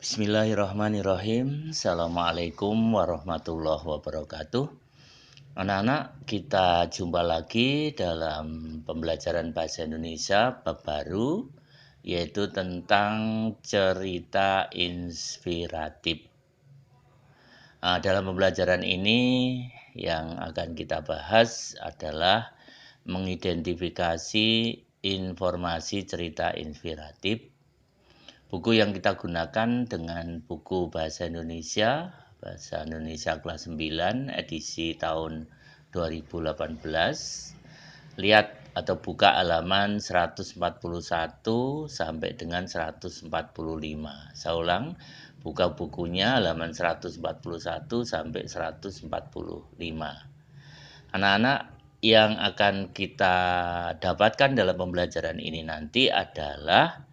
Bismillahirrahmanirrahim. Assalamualaikum warahmatullahi wabarakatuh. Anak-anak, kita jumpa lagi dalam pembelajaran bahasa Indonesia bab baru, yaitu tentang cerita inspiratif. Dalam pembelajaran ini yang akan kita bahas adalah mengidentifikasi informasi cerita inspiratif. Buku yang kita gunakan dengan buku Bahasa Indonesia kelas 9 edisi tahun 2018. Lihat atau buka halaman 141 sampai dengan 145. Saya ulang, buka bukunya halaman 141 sampai 145. Anak-anak, yang akan kita dapatkan dalam pembelajaran ini nanti adalah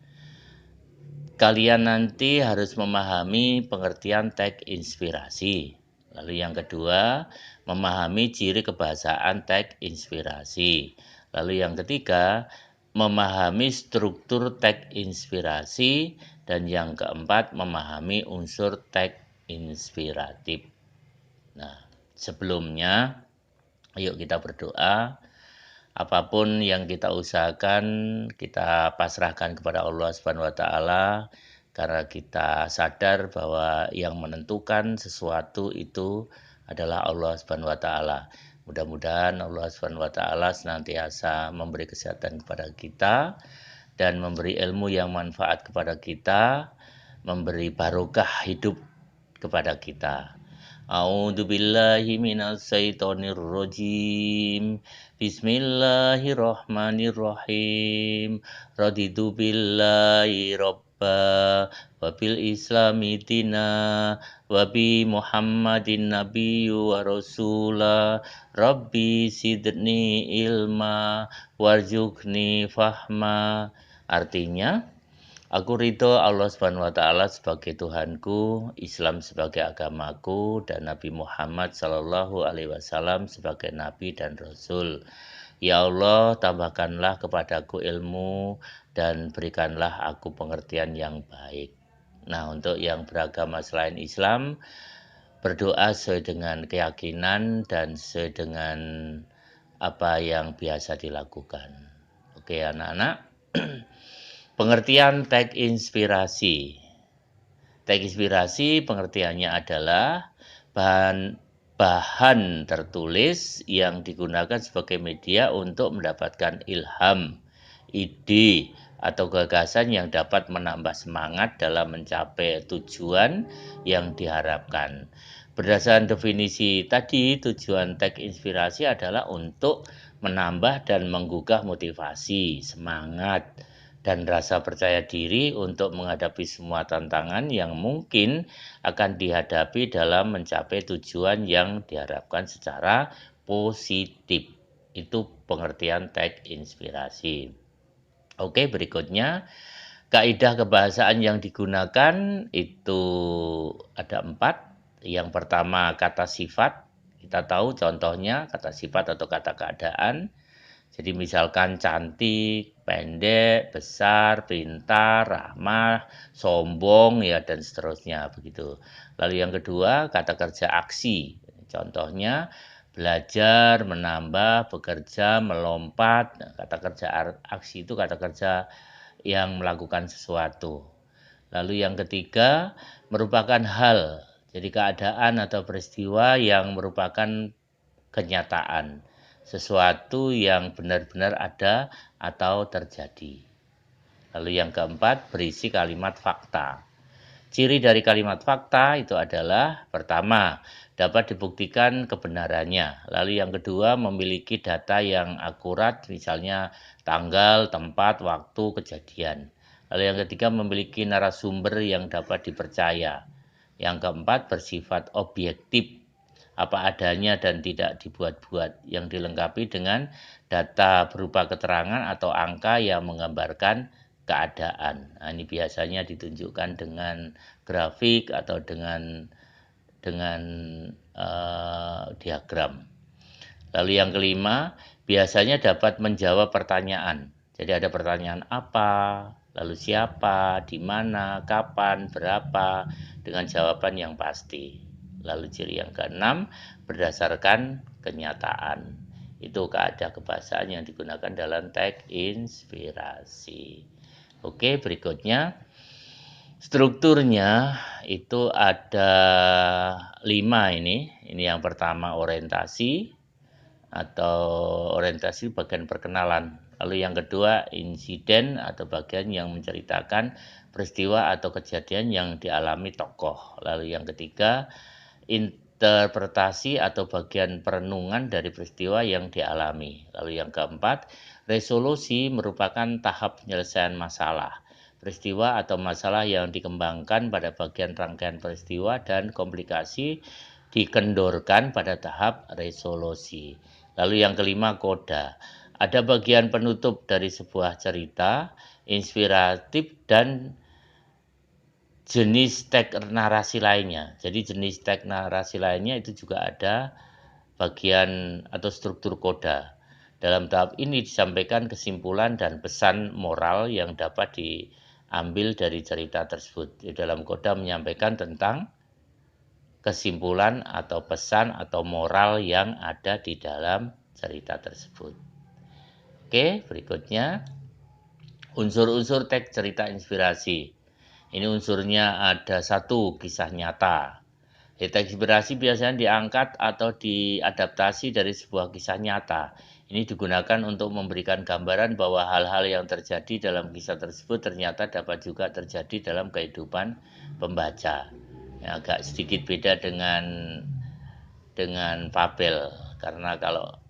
kalian nanti harus memahami pengertian teks inspirasi. Lalu yang kedua, memahami ciri kebahasaan teks inspirasi. Lalu yang ketiga, memahami struktur teks inspirasi. Dan yang keempat, memahami unsur teks inspiratif. Nah, sebelumnya, ayo kita berdoa. Apapun yang kita usahakan, kita pasrahkan kepada Allah Subhanahu wa taala, karena kita sadar bahwa yang menentukan sesuatu itu adalah Allah Subhanahu wa taala. Mudah-mudahan Allah Subhanahu wa taala senantiasa memberi kesehatan kepada kita dan memberi ilmu yang manfaat kepada kita, memberi barokah hidup kepada kita. A'udzu billahi minasy syaithanir rajim. Bismillahirrahmanirrahim. Raditu billahi robba wa bil islami dina wa bi Muhammadin nabiyyu wa rasula. Rabbi sidni ilma warzuqni fahma. Artinya, aku ridho Allah Subhanahu wa taala sebagai Tuhanku, Islam sebagai agamaku, dan Nabi Muhammad sallallahu alaihi wasallam sebagai nabi dan rasul. Ya Allah, tambahkanlah kepadaku ilmu dan berikanlah aku pengertian yang baik. Nah, untuk yang beragama selain Islam, berdoa sesuai dengan keyakinan dan sesuai dengan apa yang biasa dilakukan. Oke, anak-anak. Pengertian teks inspirasi. Teks inspirasi pengertiannya adalah bahan tertulis yang digunakan sebagai media untuk mendapatkan ilham, ide, atau gagasan yang dapat menambah semangat dalam mencapai tujuan yang diharapkan. Berdasarkan definisi tadi, tujuan teks inspirasi adalah untuk menambah dan menggugah motivasi, semangat, dan rasa percaya diri untuk menghadapi semua tantangan yang mungkin akan dihadapi dalam mencapai tujuan yang diharapkan secara positif. Itu pengertian teks inspirasi. Oke, berikutnya, kaidah kebahasaan yang digunakan itu ada 4. Yang pertama, kata sifat. Kita tahu contohnya kata sifat atau kata keadaan. Jadi misalkan cantik, pendek, besar, pintar, ramah, sombong, ya, dan seterusnya begitu. Lalu yang kedua, kata kerja aksi. Contohnya belajar, menambah, bekerja, melompat. Nah, kata kerja aksi itu kata kerja yang melakukan sesuatu. Lalu yang ketiga, merupakan hal. Jadi keadaan atau peristiwa yang merupakan kenyataan. Sesuatu yang benar-benar ada atau terjadi. Lalu yang keempat, berisi kalimat fakta. Ciri dari kalimat fakta itu adalah, pertama, dapat dibuktikan kebenarannya. Lalu yang kedua, memiliki data yang akurat, misalnya tanggal, tempat, waktu, kejadian. Lalu yang ketiga, memiliki narasumber yang dapat dipercaya. Yang keempat, bersifat objektif, apa adanya dan tidak dibuat-buat, yang dilengkapi dengan data berupa keterangan atau angka yang menggambarkan keadaan. Nah, ini biasanya ditunjukkan dengan grafik atau dengan diagram. Lalu yang kelima, biasanya dapat menjawab pertanyaan. Jadi ada pertanyaan apa, Lalu siapa, di mana, kapan, berapa, dengan jawaban yang pasti. Lalu ciri yang keenam, berdasarkan kenyataan. Itu kaidah kebahasaan yang digunakan dalam teks inspirasi. Oke, berikutnya strukturnya itu ada 5 ini. Ini yang pertama orientasi atau orientasi bagian perkenalan. Lalu yang kedua insiden atau bagian yang menceritakan peristiwa atau kejadian yang dialami tokoh. Lalu yang ketiga interpretasi atau bagian perenungan dari peristiwa yang dialami. Lalu yang keempat resolusi merupakan tahap penyelesaian masalah. Peristiwa atau masalah yang dikembangkan pada bagian rangkaian peristiwa dan komplikasi dikendorkan pada tahap resolusi. Lalu yang kelima koda. Ada bagian penutup dari sebuah cerita, inspiratif dan jenis teks narasi lainnya. Jadi jenis teks narasi lainnya itu juga ada bagian atau struktur koda. Dalam tahap ini disampaikan kesimpulan dan pesan moral yang dapat diambil dari cerita tersebut. Di dalam koda menyampaikan tentang kesimpulan atau pesan atau moral yang ada di dalam cerita tersebut. Oke, berikutnya unsur-unsur teks cerita inspirasi. Ini unsurnya ada 1, kisah nyata. Teks inspirasi biasanya diangkat atau diadaptasi dari sebuah kisah nyata. Ini digunakan untuk memberikan gambaran bahwa hal-hal yang terjadi dalam kisah tersebut ternyata dapat juga terjadi dalam kehidupan pembaca. Ya, agak sedikit beda dengan fabel, karena kalau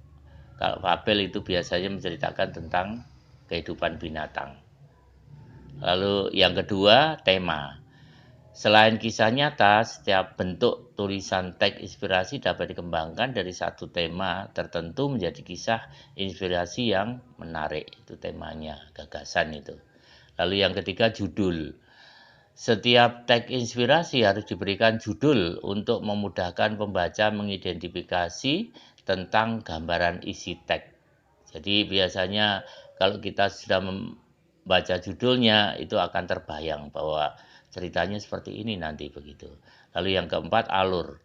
fabel itu biasanya menceritakan tentang kehidupan binatang. Lalu yang kedua, tema. Selain kisah nyata, setiap bentuk tulisan teks inspirasi dapat dikembangkan dari satu tema tertentu menjadi kisah inspirasi yang menarik. Itu temanya, gagasan itu. Lalu yang ketiga, judul. Setiap teks inspirasi harus diberikan judul untuk memudahkan pembaca mengidentifikasi tentang gambaran isi teks. Jadi biasanya kalau kita sudah membaca judulnya itu akan terbayang bahwa ceritanya seperti ini nanti begitu. Lalu yang keempat, alur.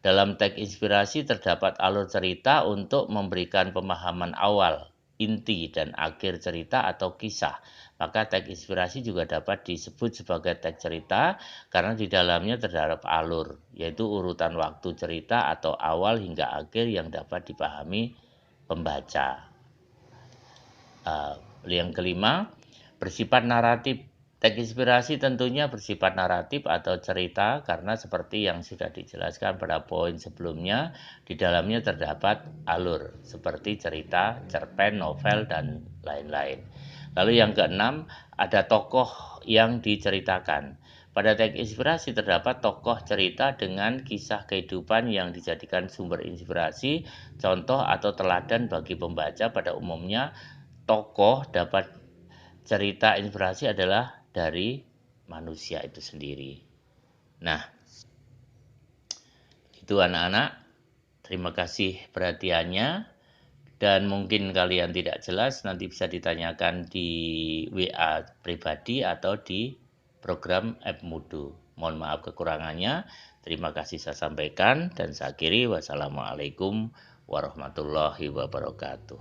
Dalam teks inspirasi terdapat alur cerita untuk memberikan pemahaman awal, inti, dan akhir cerita atau kisah. Maka teks inspirasi juga dapat disebut sebagai teks cerita karena di dalamnya terdapat alur, yaitu urutan waktu cerita atau awal hingga akhir yang dapat dipahami pembaca. Yang kelima, bersifat naratif. Teks inspirasi tentunya bersifat naratif atau cerita karena seperti yang sudah dijelaskan pada poin sebelumnya, di dalamnya terdapat alur seperti cerita, cerpen, novel, dan lain-lain. Lalu yang keenam, ada tokoh yang diceritakan. Pada teks inspirasi terdapat tokoh cerita dengan kisah kehidupan yang dijadikan sumber inspirasi, contoh atau teladan bagi pembaca. Pada umumnya tokoh dapat cerita inspirasi adalah dari manusia itu sendiri. Nah, itu anak-anak. Terima kasih perhatiannya. Dan mungkin kalian tidak jelas, nanti bisa ditanyakan di WA pribadi atau di program Edmudu. Mohon maaf kekurangannya. Terima kasih saya sampaikan dan saya akhiri. Wassalamualaikum warahmatullahi wabarakatuh.